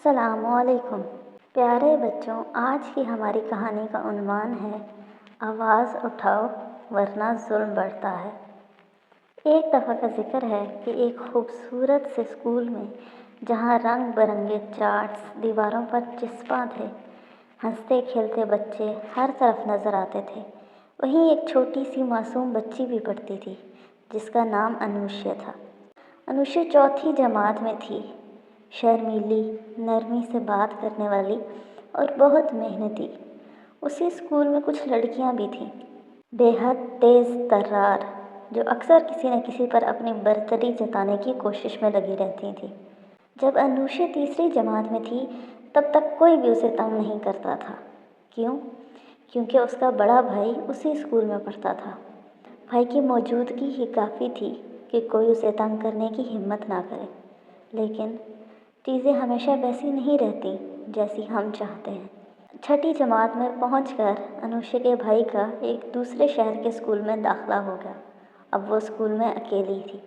السلام علیکم پیارے بچوں، آج کی ہماری کہانی کا عنوان ہے آواز اٹھاؤ ورنہ ظلم بڑھتا ہے۔ ایک دفعہ کا ذکر ہے کہ ایک خوبصورت سے اسکول میں جہاں رنگ برنگے چارٹس دیواروں پر چسپاں تھے، ہنستے کھیلتے بچے ہر طرف نظر آتے تھے، وہیں ایک چھوٹی سی معصوم بچی بھی پڑھتی تھی جس کا نام انوشیا تھا۔ انوشیا چوتھی جماعت میں تھی، شرمیلی، نرمی سے بات کرنے والی اور بہت محنتی۔ اسی اسکول میں کچھ لڑکیاں بھی تھیں، بے حد تیز ترار، جو اکثر کسی نہ کسی پر اپنی برتری جتانے کی کوشش میں لگی رہتی تھیں۔ جب انوشیا تیسری جماعت میں تھی تب تک کوئی بھی اسے تنگ نہیں کرتا تھا۔ کیوں؟ کیونکہ اس کا بڑا بھائی اسی اسکول میں پڑھتا تھا۔ بھائی کی موجودگی ہی کافی تھی کہ کوئی اسے تنگ کرنے کی ہمت نہ کرے۔ لیکن چیزیں ہمیشہ ویسی نہیں رہتی جیسی ہم چاہتے ہیں۔ چھٹی جماعت میں پہنچ کر انوشیا کے بھائی کا ایک دوسرے شہر کے اسکول میں داخلہ ہو گیا۔ اب وہ اسکول میں اکیلی تھی،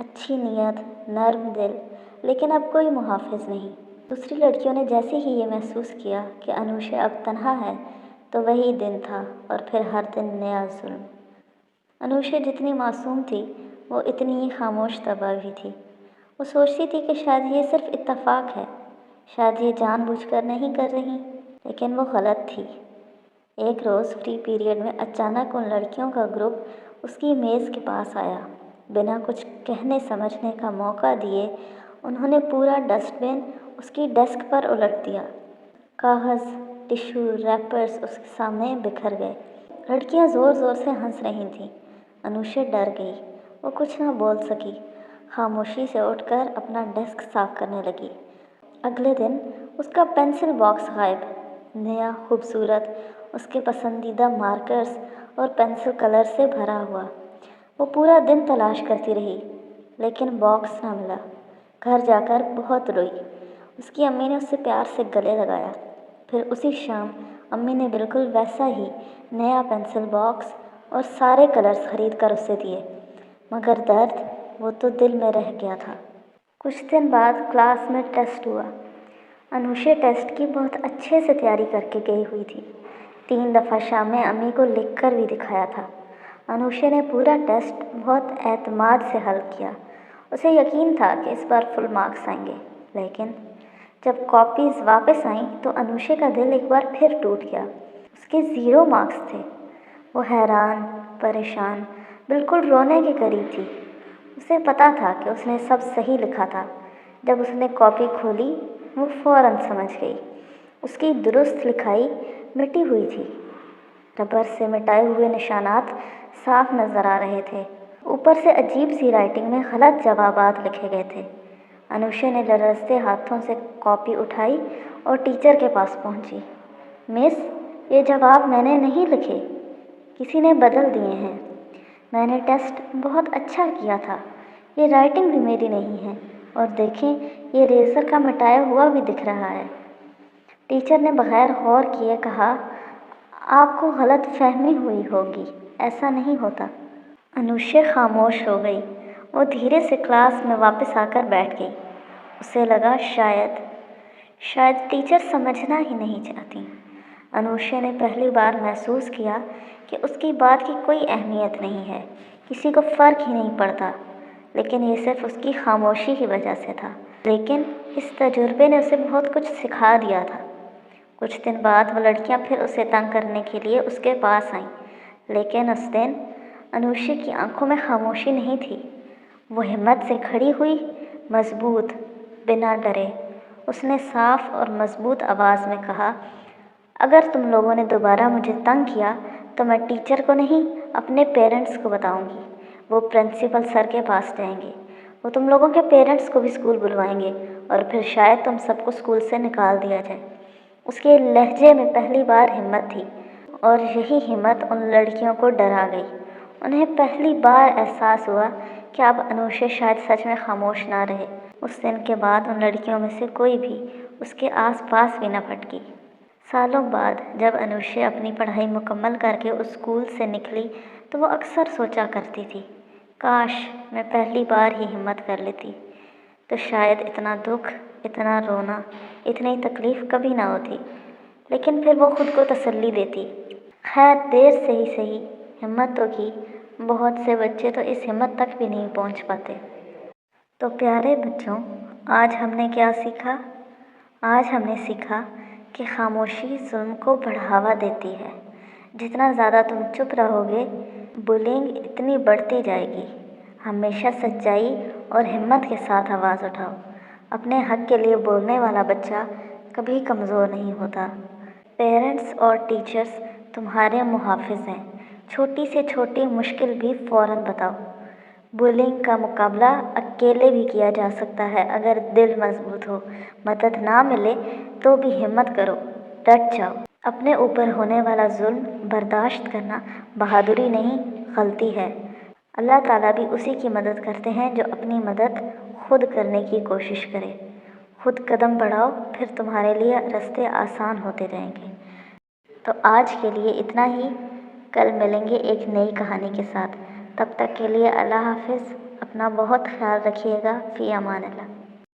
اچھی نیت، نرم دل، لیکن اب کوئی محافظ نہیں۔ دوسری لڑکیوں نے جیسے ہی یہ محسوس کیا کہ انوشیا اب تنہا ہے تو وہی دن تھا اور پھر ہر دن نیا ظلم۔ انوشیا جتنی معصوم تھی وہ اتنی ہی خاموش طبع بھی تھی۔ وہ سوچتی تھی کہ شاید یہ صرف اتفاق ہے، شاید یہ جان بوجھ کر نہیں کر رہی، لیکن وہ غلط تھی۔ ایک روز فری پیریڈ میں اچانک ان لڑکیوں کا گروپ اس کی میز کے پاس آیا۔ بنا کچھ کہنے سمجھنے کا موقع دیے انہوں نے پورا ڈسٹ بن اس کی ڈیسک پر الٹ دیا۔ کاغذ، ٹشو، ریپرز اس کے سامنے بکھر گئے۔ لڑکیاں زور زور سے ہنس رہی تھیں۔ انوشیا ڈر گئی، وہ کچھ نہ بول سکی، خاموشی سے اٹھ کر اپنا ڈیسک صاف کرنے لگی۔ اگلے دن اس کا پینسل باکس غائب، نیا، خوبصورت، اس کے پسندیدہ مارکرز اور پینسل کلر سے بھرا ہوا۔ وہ پورا دن تلاش کرتی رہی لیکن باکس نہ ملا۔ گھر جا کر بہت روئی۔ اس کی امی نے اسے پیار سے گلے لگایا۔ پھر اسی شام امی نے بالکل ویسا ہی نیا پینسل باکس اور سارے کلرز خرید کر اسے دیے، مگر درد وہ تو دل میں رہ گیا تھا۔ کچھ دن بعد کلاس میں ٹیسٹ ہوا۔ انوشیا ٹیسٹ کی بہت اچھے سے تیاری کر کے گئی ہوئی تھی۔ 3 دفعہ شام میں امی کو لکھ کر بھی دکھایا تھا۔ انوشیا نے پورا ٹیسٹ بہت اعتماد سے حل کیا۔ اسے یقین تھا کہ اس بار فل مارکس آئیں گے، لیکن جب کاپیز واپس آئیں تو انوشیا کا دل ایک بار پھر ٹوٹ گیا۔ اس کے 0 مارکس تھے۔ وہ حیران، پریشان، بالکل رونے کے قریب تھی۔ اسے پتہ تھا کہ اس نے سب صحیح لکھا تھا۔ جب اس نے کاپی کھولی وہ فوراً سمجھ گئی۔ اس کی درست لکھائی مٹی ہوئی تھی، ربر سے مٹائے ہوئے نشانات صاف نظر آ رہے تھے، اوپر سے عجیب سی رائٹنگ میں غلط جوابات لکھے گئے تھے۔ انوشیا نے لرزتے ہاتھوں سے کاپی اٹھائی اور ٹیچر کے پاس پہنچی۔ مس، یہ جواب میں نے نہیں لکھے، کسی نے بدل دیے ہیں۔ میں نے ٹیسٹ بہت اچھا کیا تھا، یہ رائٹنگ بھی میری نہیں ہے، اور دیکھیں یہ ریزر کا مٹایا ہوا بھی دکھ رہا ہے۔ ٹیچر نے بغیر غور کیے کہا، آپ کو غلط فہمی ہوئی ہوگی، ایسا نہیں ہوتا۔ انوشیا خاموش ہو گئی۔ وہ دھیرے سے کلاس میں واپس آ کر بیٹھ گئی۔ اسے لگا شاید ٹیچر سمجھنا ہی نہیں چاہتی۔ انوشیا نے پہلی بار محسوس کیا کہ اس کی بات کی کوئی اہمیت نہیں ہے، کسی کو فرق ہی نہیں پڑتا، لیکن یہ صرف اس کی خاموشی کی وجہ سے تھا۔ لیکن اس تجربے نے اسے بہت کچھ سکھا دیا تھا۔ کچھ دن بعد وہ لڑکیاں پھر اسے تنگ کرنے کے لیے اس کے پاس آئیں، لیکن اس دن انوشیا کی آنکھوں میں خاموشی نہیں تھی۔ وہ ہمت سے کھڑی ہوئی، مضبوط، بنا ڈرے۔ اس نے صاف اور مضبوط آواز میں کہا، اگر تم لوگوں نے دوبارہ مجھے تنگ کیا تو میں ٹیچر کو نہیں، اپنے پیرنٹس کو بتاؤں گی۔ وہ پرنسپل سر کے پاس جائیں گے، وہ تم لوگوں کے پیرنٹس کو بھی اسکول بلوائیں گے، اور پھر شاید تم سب کو اسکول سے نکال دیا جائے۔ اس کے لہجے میں پہلی بار ہمت تھی، اور یہی ہمت ان لڑکیوں کو ڈرا گئی۔ انہیں پہلی بار احساس ہوا کہ اب انوشیا شاید سچ میں خاموش نہ رہے۔ اس دن کے بعد ان لڑکیوں میں سے کوئی بھی اس کے آس پاس بھی نہ پھٹکی۔ سالوں بعد جب انوشیا اپنی پڑھائی مکمل کر کے اس اسکول سے نکلی تو وہ اکثر سوچا کرتی تھی، کاش میں پہلی بار ہی ہمت کر لیتی تو شاید اتنا دکھ اتنا رونا، اتنی تکلیف کبھی نہ ہوتی، لیکن پھر وہ خود کو تسلی دیتی، خیر دیر سے ہی صحیح، ہمت تو کی۔ بہت سے بچے تو اس ہمت تک بھی نہیں پہنچ پاتے۔ تو پیارے بچوں، آج ہم نے کیا سیکھا؟ آج ہم نے سیکھا کہ خاموشی ظلم کو بڑھاوا دیتی ہے۔ جتنا زیادہ تم چپ رہو گے، بلنگ اتنی بڑھتی جائے گی۔ ہمیشہ سچائی اور ہمت کے ساتھ آواز اٹھاؤ۔ اپنے حق کے لیے بولنے والا بچہ کبھی کمزور نہیں ہوتا۔ پیرنٹس اور ٹیچرز تمہارے محافظ ہیں۔ چھوٹی سے چھوٹی مشکل بھی فوراً بتاؤ۔ بلنگ کا مقابلہ اکیلے بھی کیا جا سکتا ہے اگر دل مضبوط ہو۔ مدد نہ ملے تو بھی ہمت کرو، ڈٹ جاؤ۔ اپنے اوپر ہونے والا ظلم برداشت کرنا بہادری نہیں، غلطی ہے۔ اللہ تعالیٰ بھی اسی کی مدد کرتے ہیں جو اپنی مدد خود کرنے کی کوشش کرے۔ خود قدم بڑھاؤ، پھر تمہارے لیے راستے آسان ہوتے جائیں گے۔ تو آج کے لیے اتنا ہی، کل ملیں گے ایک نئی کہانی کے ساتھ۔ تب تک کے لیے اللہ حافظ، اپنا بہت خیال رکھیے گا، فی امان اللہ۔